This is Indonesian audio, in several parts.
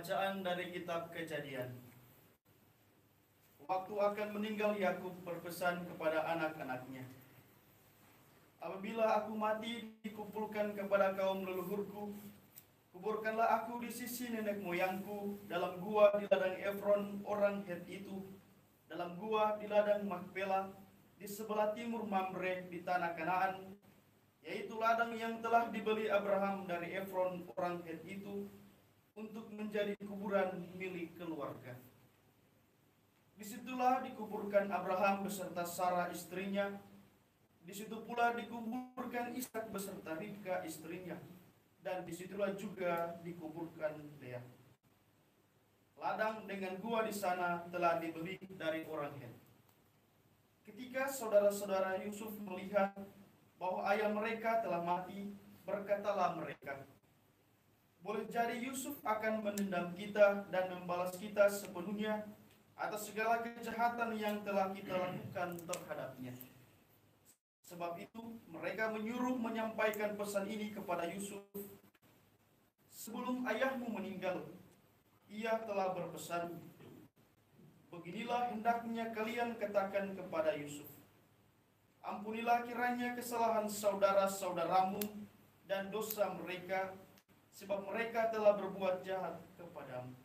Bacaan dari kitab Kejadian. Waktu akan meninggal Yakub berpesan kepada anak-anaknya, apabila aku mati dikumpulkan kepada kaum leluhurku, kuburkanlah aku di sisi nenek moyangku dalam gua di ladang Efron orang Het itu, dalam gua di ladang Makpela di sebelah timur Mamre di tanah Kanaan, yaitu ladang yang telah dibeli Abraham dari Efron orang Het itu untuk menjadi kuburan milik keluarga. Disitulah dikuburkan Abraham beserta Sarah istrinya. Di situ pula dikuburkan Ishak beserta Ribka istrinya, dan disitulah juga dikuburkan Lea. Ladang dengan gua di sana telah dibeli dari orang Het. Ketika saudara-saudara Yusuf melihat bahwa ayah mereka telah mati, berkatalah mereka, boleh jadi Yusuf akan menendam kita dan membalas kita sepenuhnya atas segala kejahatan yang telah kita lakukan terhadapnya. Sebab itu mereka menyuruh menyampaikan pesan ini kepada Yusuf. Sebelum ayahmu meninggal, ia telah berpesan, beginilah hendaknya kalian katakan kepada Yusuf, ampunilah kiranya kesalahan saudara-saudaramu dan dosa mereka, sebab mereka telah berbuat jahat kepadamu.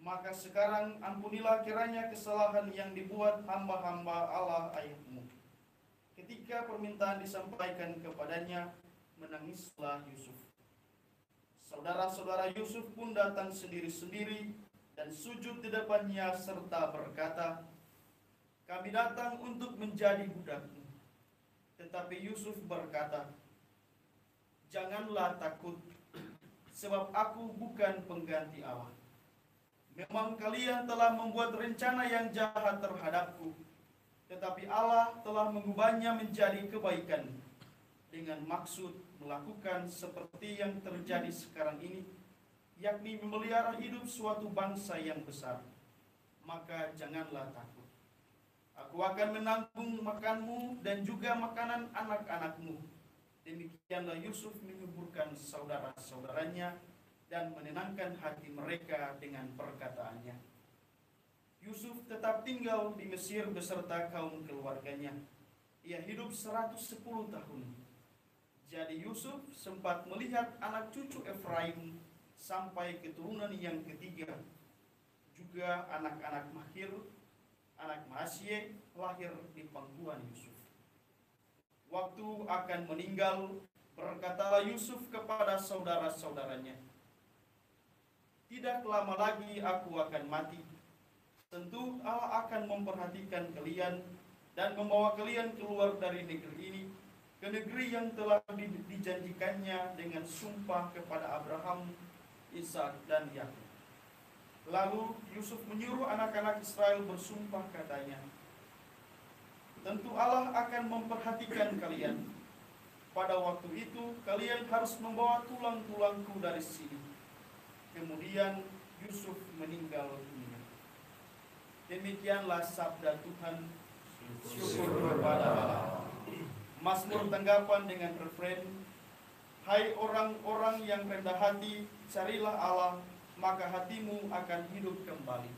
Maka sekarang ampunilah kiranya kesalahan yang dibuat hamba-hamba Allah ayahmu. Ketika permintaan disampaikan kepadanya, menangislah Yusuf. Saudara-saudara Yusuf pun datang sendiri-sendiri dan sujud di depannya serta berkata, kami datang untuk menjadi budakmu. Tetapi Yusuf berkata, janganlah takut, sebab aku bukan pengganti Allah. Memang kalian telah membuat rencana yang jahat terhadapku, tetapi Allah telah mengubahnya menjadi kebaikan, dengan maksud melakukan seperti yang terjadi sekarang ini, yakni memelihara hidup suatu bangsa yang besar. Maka janganlah takut. Aku akan menanggung makanmu dan juga makanan anak-anakmu. Demikianlah Yusuf menyuburkan saudara-saudaranya dan menenangkan hati mereka dengan perkataannya. Yusuf tetap tinggal di Mesir beserta kaum keluarganya. Ia hidup 110 tahun. Jadi Yusuf sempat melihat anak cucu Efraim sampai keturunan yang ketiga. Juga anak-anak Mahir, anak Manasye lahir di pangkuan Yusuf. Waktu akan meninggal, berkatalah Yusuf kepada saudara-saudaranya, tidak lama lagi aku akan mati. Tentu Allah akan memperhatikan kalian dan membawa kalian keluar dari negeri ini ke negeri yang telah dijanjikannya dengan sumpah kepada Abraham, Ishak dan Yakub. Lalu Yusuf menyuruh anak-anak Israel bersumpah katanya, tentu Allah akan memperhatikan kalian. Pada waktu itu kalian harus membawa tulang-tulangku dari sini. Kemudian Yusuf meninggal dunia. Demikianlah sabda Tuhan. Syukur kepada Allah. Mazmur tanggapan dengan refren, hai orang-orang yang rendah hati, carilah Allah, maka hatimu akan hidup kembali.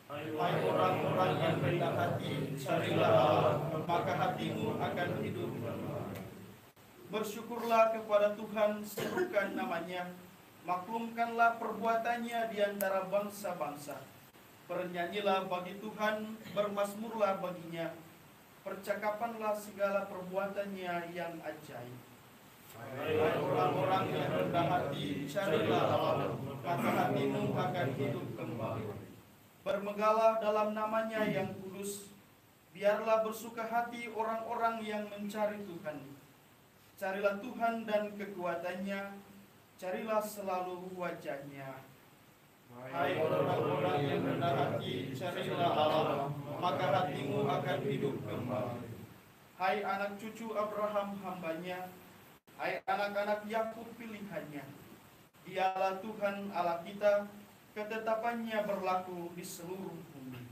Hai orang-orang yang rendah hati, carilah Allah, maka hatimu akan hidup kembali. Bersyukurlah kepada Tuhan, serukan namanya, maklumkanlah perbuatannya di antara bangsa-bangsa. Bernyanyilah bagi Tuhan, bermazmurlah baginya, percakapanlah segala perbuatannya yang ajaib. Hai orang-orang yang rendah hati, carilah Allah, maka hatimu akan hidup kembali. Bermegahlah dalam namanya yang kudus, biarlah bersuka hati orang-orang yang mencari Tuhan. Carilah Tuhan dan kekuatannya, carilah selalu wajahnya. Hai orang-orang yang rendah hati, carilah Allah, maka hatimu akan hidup kembali. Hai anak cucu Abraham hambanya, hai anak-anak Yakub pilihannya. Dialah Tuhan Allah kita, ketetapannya berlaku di seluruh bumi.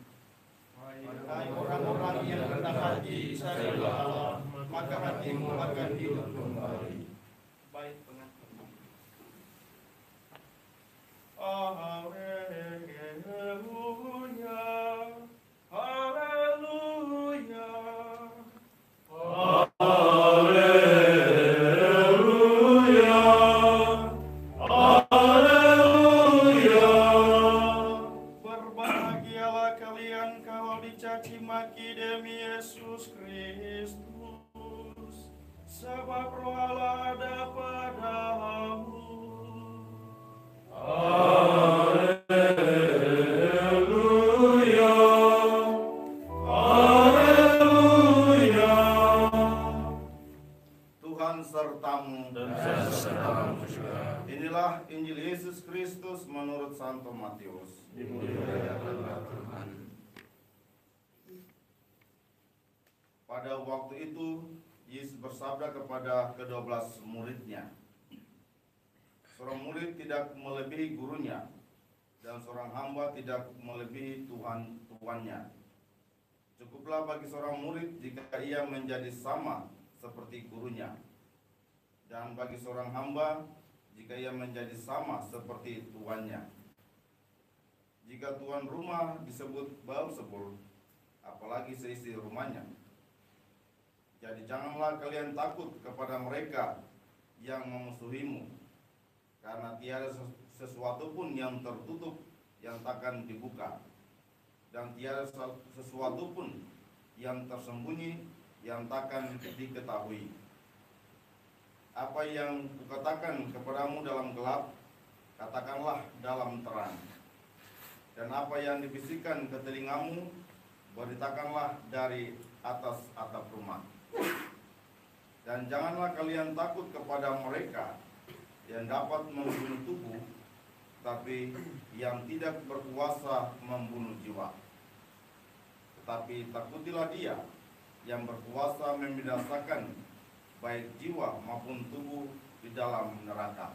Hai orang-orang yang rendah hati, carilah Allah, maka hatimu akan hidup kembali. Baik pengantin. Haleluya, haleluya, Haleluya, haleluya. Berbahagialah kalian kalau dicaci maki demi Yesus Kristus, sebab Roh Allah ada padamu. Haleluya, haleluya. Tuhan sertamu. Dan sertamu juga. Inilah Injil Yesus Kristus menurut Santo Matius. Dimuliakanlah Tuhan. Pada waktu itu, Yesus bersabda kepada ke-12 muridnya, seorang murid tidak melebihi gurunya, dan seorang hamba tidak melebihi tuannya. Cukuplah bagi seorang murid jika ia menjadi sama seperti gurunya, dan bagi seorang hamba jika ia menjadi sama seperti tuannya. Jika tuan rumah disebut Beelzebul, apalagi seisi rumahnya. Jadi janganlah kalian takut kepada mereka yang memusuhimu, karena tiada sesuatu pun yang tertutup yang takkan dibuka, dan tiada sesuatu pun yang tersembunyi yang takkan diketahui. Apa yang kukatakan kepadamu dalam gelap, katakanlah dalam terang. Dan apa yang dibisikkan ke telingamu, beritakanlah dari atas atap rumah. Dan janganlah kalian takut kepada mereka yang dapat membunuh tubuh, tapi yang tidak berkuasa membunuh jiwa. Tetapi takutilah Dia yang berkuasa membinasakan baik jiwa maupun tubuh di dalam neraka.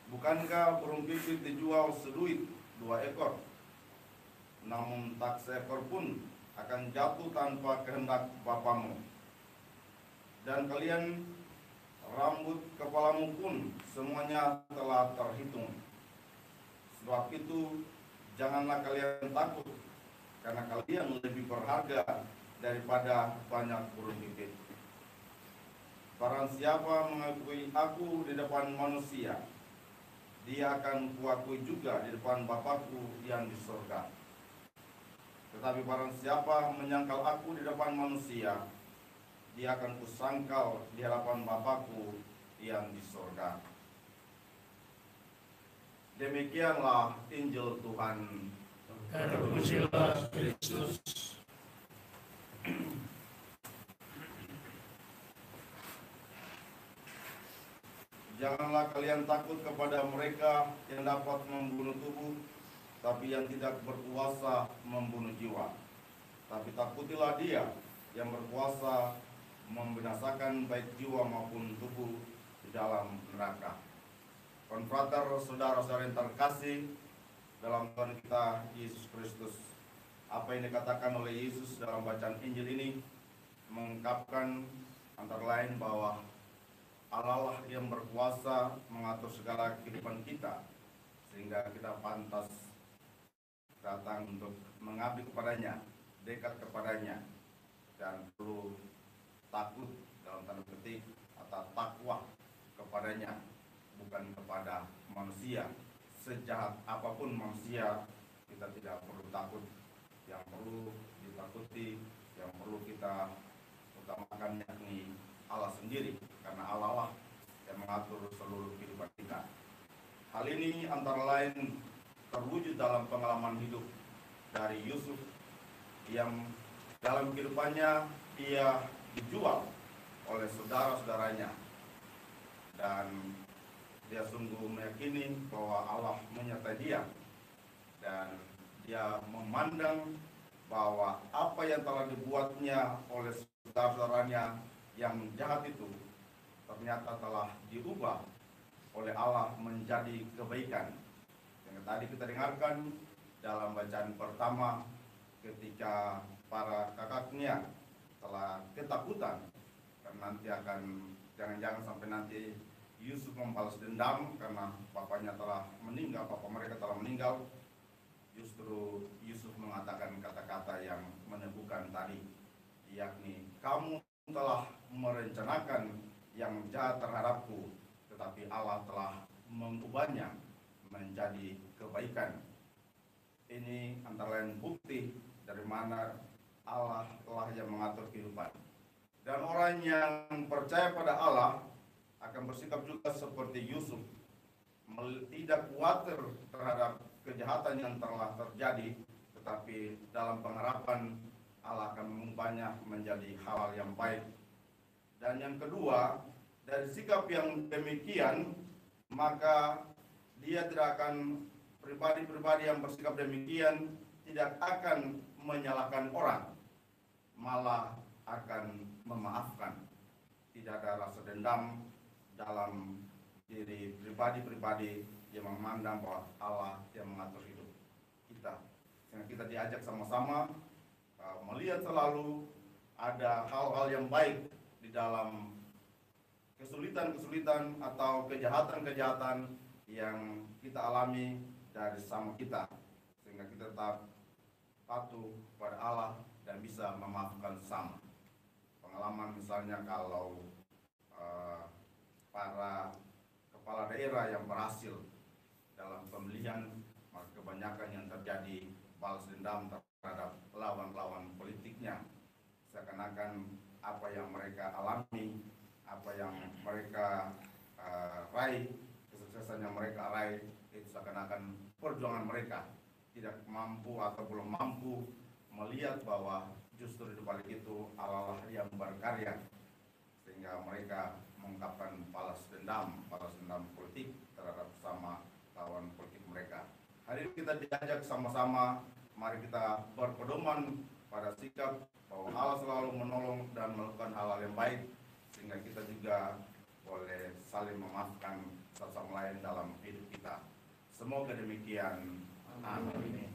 Bukankah burung pipit dijual seduit 2 ekor? Namun tak seekor pun akan jatuh tanpa kehendak Bapamu. Dan kalian, rambut kepalamu pun semuanya telah terhitung. Sebab itu janganlah kalian takut, karena kalian lebih berharga daripada banyak burung pipit. Barang siapa mengakui aku di depan manusia, dia akan kuakui juga di depan Bapakku yang di surga. Tetapi barang siapa menyangkal aku di depan manusia, dia akan kusangkal di hadapan Bapakku yang di surga. Demikianlah Injil Tuhan. Terpujilah Kristus. Janganlah kalian takut kepada mereka yang dapat membunuh tubuh, tapi yang tidak berkuasa membunuh jiwa. Tapi takutilah Dia yang berkuasa membinasakan baik jiwa maupun tubuh di dalam neraka. Konfrater, saudara-saudara yang terkasih dalam Tuhan kita Yesus Kristus, apa yang dikatakan oleh Yesus dalam bacaan Injil ini mengungkapkan antara lain bahwa Allah lah yang berkuasa mengatur segala kehidupan kita, sehingga kita pantas datang untuk mengabdi kepadanya, dekat kepadanya, dan perlu takut dalam tanda petik atau takwa kepadanya, bukan kepada manusia. Sejahat apapun manusia, kita tidak perlu takut. Yang perlu ditakuti, yang perlu kita utamakan yakni Allah sendiri, karena Allah lah yang mengatur seluruh kehidupan kita. Hal ini antara lain terwujud dalam pengalaman hidup dari Yusuf yang dalam kehidupannya ia dijual oleh saudara-saudaranya, dan dia sungguh meyakini bahwa Allah menyertai dia, dan dia memandang bahwa apa yang telah dibuatnya oleh saudara-saudaranya yang jahat itu ternyata telah diubah oleh Allah menjadi kebaikan. Yang tadi kita dengarkan dalam bacaan pertama, ketika para kakaknya telah ketakutan karena nanti akan jangan-jangan sampai nanti Yusuf membalas dendam karena papanya telah meninggal, papa mereka telah meninggal. Justru Yusuf mengatakan kata-kata yang meneguhkan tadi, yakni kamu telah merencanakan yang jahat terhadapku, tetapi Allah telah mengubahnya menjadi kebaikan. Ini antara lain bukti dari mana Allah telah yang mengatur kehidupan. Dan orang yang percaya pada Allah akan bersikap juga seperti Yusuf, tidak khawatir terhadap kejahatan yang telah terjadi, tetapi dalam pengharapan Allah akan mengubahnya menjadi hal yang baik. Dan yang kedua, dari sikap yang demikian, maka dia tidak akan, pribadi-pribadi yang bersikap demikian tidak akan menyalahkan orang, malah akan memaafkan. Tidak ada rasa dendam dalam diri pribadi-pribadi yang memandang bahwa Allah yang mengatur hidup kita. Sehingga kita diajak sama-sama melihat selalu ada hal-hal yang baik di dalam kesulitan-kesulitan atau kejahatan-kejahatan yang kita alami dari sesama kita, sehingga kita tetap patuh pada Allah dan bisa memaafkan sesama. Pengalaman misalnya kalau para kepala daerah yang berhasil dalam pemilihan, maka kebanyakan yang terjadi balas dendam terhadap lawan-lawan politiknya. Seakan-akan apa yang mereka alami, apa yang mereka raih, kesuksesan yang mereka raih, itu seakan-akan perjuangan mereka tidak mampu atau belum mampu melihat bahwa justru di balik itu Allah yang berkarya, sehingga mereka mengungkapkan balas dendam politik terhadap sama lawan politik mereka. Hari ini kita diajak sama-sama, mari kita berpedoman pada sikap bahwa Allah selalu menolong dan melakukan hal-hal yang baik, sehingga kita juga boleh saling memaafkan satu sama lain dalam hidup kita. Semoga demikian. Amin.